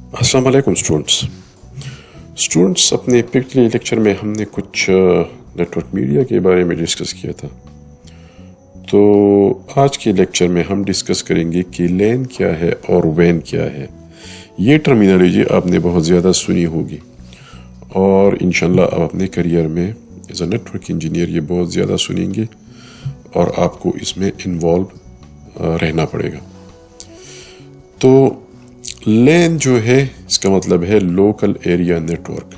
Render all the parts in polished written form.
अस्सलाम वालेकुम स्टूडेंट्स अपने पिछले लेक्चर में हमने कुछ नेटवर्क मीडिया के बारे में डिस्कस किया था। तो आज के लेक्चर में हम डिस्कस करेंगे कि लैन क्या है और वैन क्या है। ये टर्मिनोलॉजी आपने बहुत ज़्यादा सुनी होगी और इंशाल्लाह आप अपने करियर में एज अ नेटवर्क इंजीनियर ये बहुत ज़्यादा सुनेंगे और आपको इसमें इन्वॉल्व रहना पड़ेगा। तो लैन जो है इसका मतलब है लोकल एरिया नेटवर्क।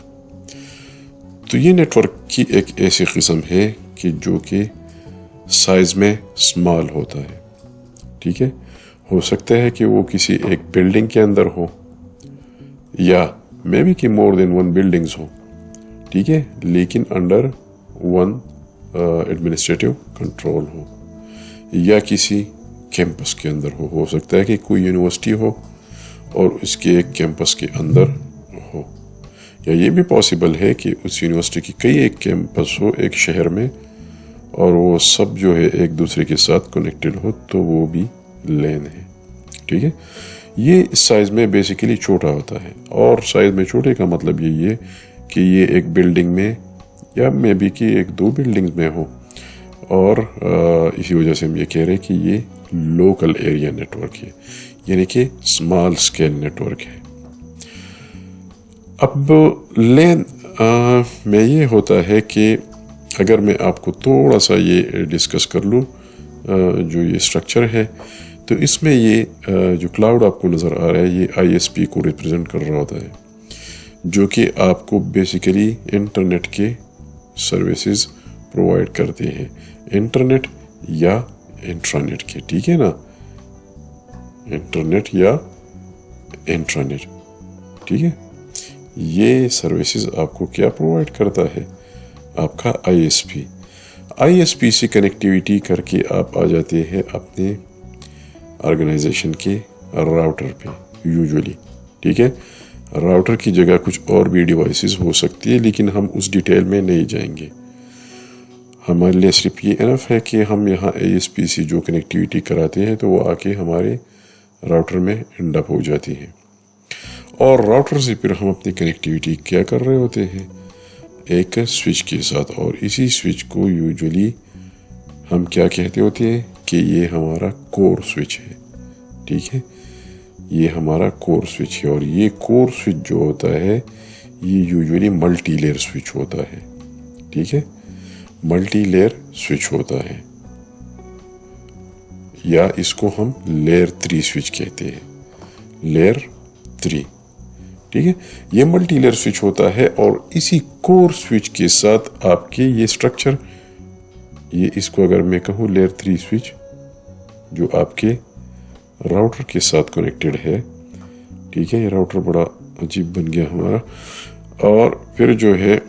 तो ये नेटवर्क की एक ऐसी किस्म है कि जो कि साइज में स्मॉल होता है। ठीक है, हो सकता है कि वो किसी एक बिल्डिंग के अंदर हो या मे बी कि मोर देन वन बिल्डिंग्स हो। ठीक है, लेकिन अंडर वन एडमिनिस्ट्रेटिव कंट्रोल हो या किसी कैंपस के अंदर हो सकता है कि कोई यूनिवर्सिटी हो और उसके एक कैंपस के अंदर हो, या ये भी पॉसिबल है कि उस यूनिवर्सिटी की कई एक कैंपस हो एक शहर में और वो सब जो है एक दूसरे के साथ कनेक्टेड हो, तो वो भी लैन है। ठीक है, ये साइज में बेसिकली छोटा होता है और साइज में छोटे का मतलब यही है कि ये एक बिल्डिंग में या मे बी कि एक दो बिल्डिंग्स में हो और इसी वजह से हम ये कह रहे हैं कि ये लोकल एरिया नेटवर्क है, यानी कि स्मॉल स्केल नेटवर्क है। अब लैन में ये होता है कि अगर मैं आपको थोड़ा सा ये डिस्कस कर लूँ जो ये स्ट्रक्चर है, तो इसमें ये जो क्लाउड आपको नज़र आ रहा है ये ISP को रिप्रेजेंट कर रहा होता है, जो कि आपको बेसिकली इंटरनेट के सर्विसेज प्रोवाइड करते हैं, इंटरनेट या इंट्रानेट के। ठीक है ना, इंटरनेट या इंट्रानेट। ठीक है, ये सर्विसेज आपको क्या प्रोवाइड करता है? आपका ISP से कनेक्टिविटी करके आप आ जाते हैं अपने ऑर्गेनाइजेशन के राउटर पे यूजुअली। ठीक है, राउटर की जगह कुछ और भी डिवाइसेस हो सकती है, लेकिन हम उस डिटेल में नहीं जाएंगे। हमारे लिए सिर्फ ये इनफ है कि हम यहाँ ISP से जो कनेक्टिविटी कराते हैं तो वो आके हमारे राउटर में एंड अप हो जाती है और राउटर से फिर हम अपनी कनेक्टिविटी क्या कर रहे होते हैं? एक स्विच के साथ, और इसी स्विच को यूजुअली हम क्या कहते होते हैं कि ये हमारा कोर स्विच है। ठीक है, ये हमारा कोर स्विच है और ये कोर स्विच जो होता है ये यूजुअली मल्टी लेयर स्विच होता है। ठीक है, मल्टी लेयर स्विच होता है या इसको हम लेयर 3 स्विच कहते हैं, लेयर 3। ठीक है, ये मल्टी लेयर स्विच होता है और इसी कोर स्विच के साथ आपके ये स्ट्रक्चर, ये इसको अगर मैं कहूँ लेयर 3 स्विच जो आपके राउटर के साथ कनेक्टेड है। ठीक है, ये राउटर बड़ा अजीब बन गया हमारा, और फिर जो है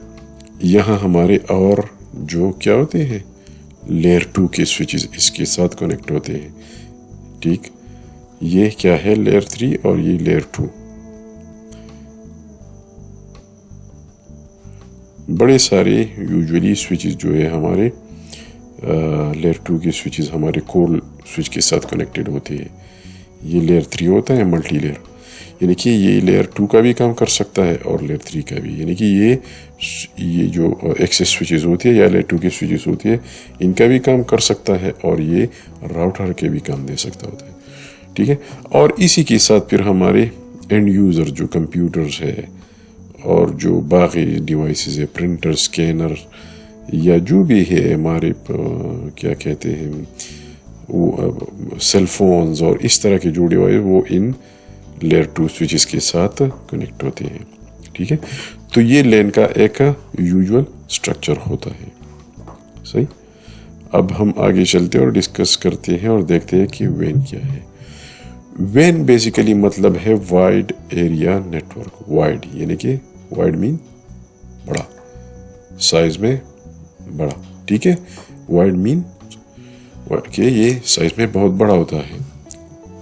यहाँ हमारे और जो क्या होते हैं लेयर 2 के स्विचेस इसके साथ कनेक्ट होते हैं। ठीक, ये क्या है लेयर 3 और ये लेयर 2। बड़े सारे यूजुअली स्विचेस जो है हमारे लेयर 2 के स्विचेस हमारे कोर स्विच के साथ कनेक्टेड होते हैं। ये लेयर 3 होता है मल्टी लेयर, यानी कि ये लेयर 2 का भी काम कर सकता है और लेयर 3 का भी, यानी कि ये जो एक्सेस स्विचेस होती है या लेयर 2 के स्विचेस होती है इनका भी काम कर सकता है और ये राउटर के भी काम दे सकता होता है। ठीक है, और इसी के साथ फिर हमारे एंड यूज़र जो कंप्यूटर्स है और जो बाकी डिवाइसेस है, प्रिंटर, स्कैनर या जो भी है हमारे क्या कहते हैं वो सेल फोन्स और इस तरह के जो डिवाइस वो इन लेयर 2 स्विचेस के साथ कनेक्ट होते हैं। ठीक है, तो ये लैन का एक यूजुअल स्ट्रक्चर होता है। सही, अब हम आगे चलते और डिस्कस करते हैं और देखते हैं कि वैन क्या है। वैन बेसिकली मतलब है वाइड एरिया नेटवर्क। वाइड यानी कि वाइड मीन बड़ा, साइज में बड़ा। ठीक है, वाइड मीन कि ये साइज में बहुत बड़ा होता है,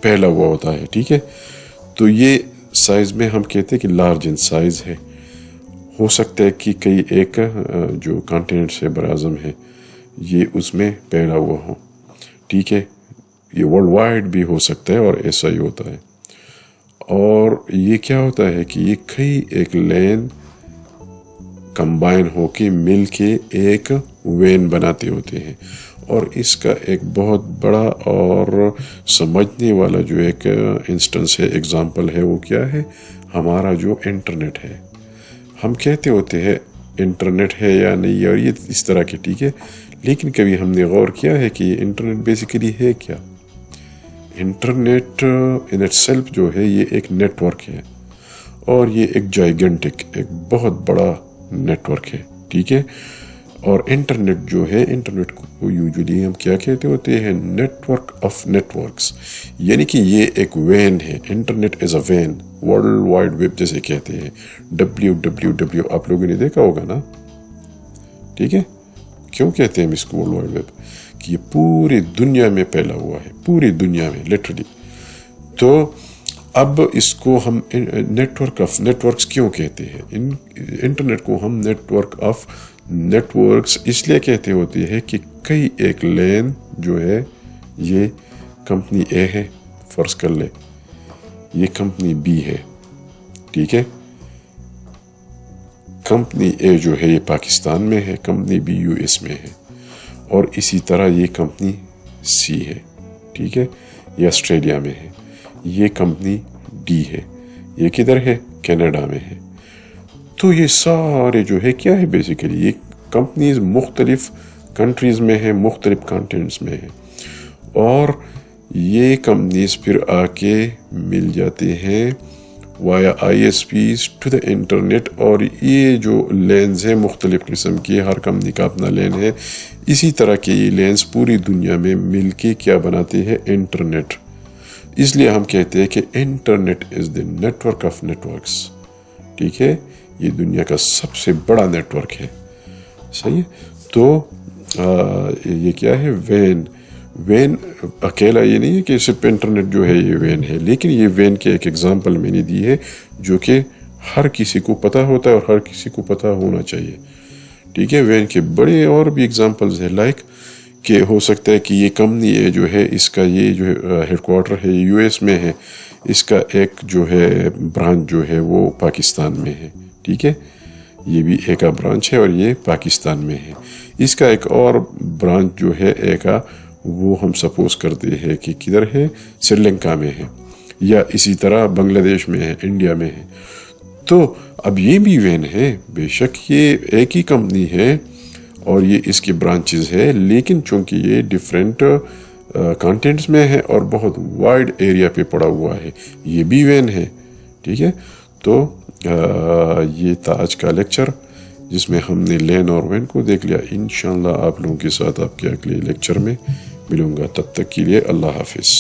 फैला हुआ होता है। ठीक है, तो ये साइज में हम कहते हैं कि लार्ज इन साइज है। हो सकता है कि कई एक जो कॉन्टिनेंट से बराज़म है ये उसमें फैला हुआ हो। ठीक है, ये वर्ल्ड वाइड भी हो सकता है और ऐसा ही होता है। اور یہ کیا ہوتا ہے کہ یہ کئی ایک لین کمبائن ہو کے مل کے ایک وین بناتے ہوتے ہیں. اور اس کا ایک بہت بڑا اور سمجھنے والا جو ایک انسٹنس ہے، ایگزامپل ہے، وہ کیا ہے؟ ہمارا جو انٹرنیٹ ہے. ہم کہتے ہوتے ہیں انٹرنیٹ ہے یا نہیں، اور یہ اس طرح کے، ٹھیک ہے، لیکن کبھی ہم نے غور کیا ہے کہ یہ انٹرنیٹ بیسیکلی ہے کیا؟ انٹرنیٹ ان اٹ سیلف جو ہے یہ ایک نیٹ ورک ہے، اور یہ ایک جائگنٹک، ایک بہت بڑا نیٹ ورک ہے، ٹھیک ہے. اور انٹرنیٹ جو ہے، انٹرنیٹ کو یوزلی ہم کیا کہتے ہوتے ہیں؟ Network of networks, یعنی کہ یہ ایک وین ہے. انٹرنیٹ از اے وین، ورلڈ وائڈ ویب جیسے کہتے ہیں، WWW آپ لوگوں نے دیکھا ہوگا نا، ٹھیک ہے. کیوں کہتے ہیں ہم اس کو ورلڈ وائڈ ویب؟ کہ یہ پوری دنیا میں پھیلا ہوا ہے، پوری دنیا میں لٹرلی. تو اب اس کو ہم network of networks کیوں کہتے ہیں؟ انٹرنیٹ کو ہم network of networks اس لیے کہتے ہوتے ہیں کہ کئی ایک لین جو ہے، یہ کمپنی اے ہے، فرض کر لے، یہ کمپنی بی ہے، ٹھیک ہے. کمپنی اے جو ہے یہ پاکستان میں ہے، کمپنی بی US میں ہے، اور اسی طرح یہ کمپنی سی ہے، ٹھیک ہے، یہ آسٹریلیا میں ہے. یہ کمپنی ڈی ہے، یہ کدھر ہے؟ کینیڈا میں ہے. تو یہ سارے جو ہے کیا ہے؟ بیسیکلی یہ کمپنیز مختلف کنٹریز میں ہیں، مختلف کانٹینٹس میں ہیں، اور یہ کمپنیز پھر آ کے مل جاتے ہیں وایا ISPs ٹو دا انٹرنیٹ. اور یہ جو لینز ہیں مختلف قسم کے، ہر کمپنی کا اپنا لین ہے، اسی طرح کے یہ لینز پوری دنیا میں مل کے کیا بناتے ہیں؟ انٹرنیٹ. اس لیے ہم کہتے ہیں کہ internet is the network of networks, ٹھیک ہے. یہ دنیا کا سب سے بڑا نیٹ ورک ہے، صحیح ہے. تو یہ کیا ہے؟ وین اکیلا یہ نہیں ہے کہ صرف انٹرنیٹ جو ہے یہ وین ہے، لیکن یہ وین کے ایک ایگزامپل میں نے دی ہے جو کہ ہر کسی کو پتہ ہوتا ہے اور ہر کسی کو پتہ ہونا چاہیے، ٹھیک ہے. وین کے بڑے اور بھی ایگزامپلز ہیں، لائک کہ ہو سکتا ہے کہ یہ کمپنی ہے جو ہے، اس کا یہ جو ہیڈ کوارٹر ہے US میں ہے، اس کا ایک جو ہے برانچ جو ہے وہ پاکستان میں ہے، ٹھیک ہے. یہ بھی ایک برانچ ہے اور یہ پاکستان میں ہے. اس کا ایک اور برانچ جو ہے ایک وہ ہم سپوز کرتے ہیں کہ کدھر ہے؟ سری لنکا میں ہے، یا اسی طرح بنگلہ دیش میں ہے، انڈیا میں ہے. تو اب یہ بھی وین ہے، بے شک یہ ایک ہی کمپنی ہے اور یہ اس کی برانچز ہے، لیکن چونکہ یہ ڈیفرنٹ کانٹینٹس میں ہے اور بہت وائڈ ایریا پہ پڑا ہوا ہے، یہ بھی وین ہے، ٹھیک ہے. تو یہ تھا آج کا لیکچر جس میں ہم نے لین اور وین کو دیکھ لیا. انشاءاللہ آپ لوگوں کے ساتھ آپ کے اگلے لیکچر میں ملوں گا. تب تک کے لیے اللہ حافظ.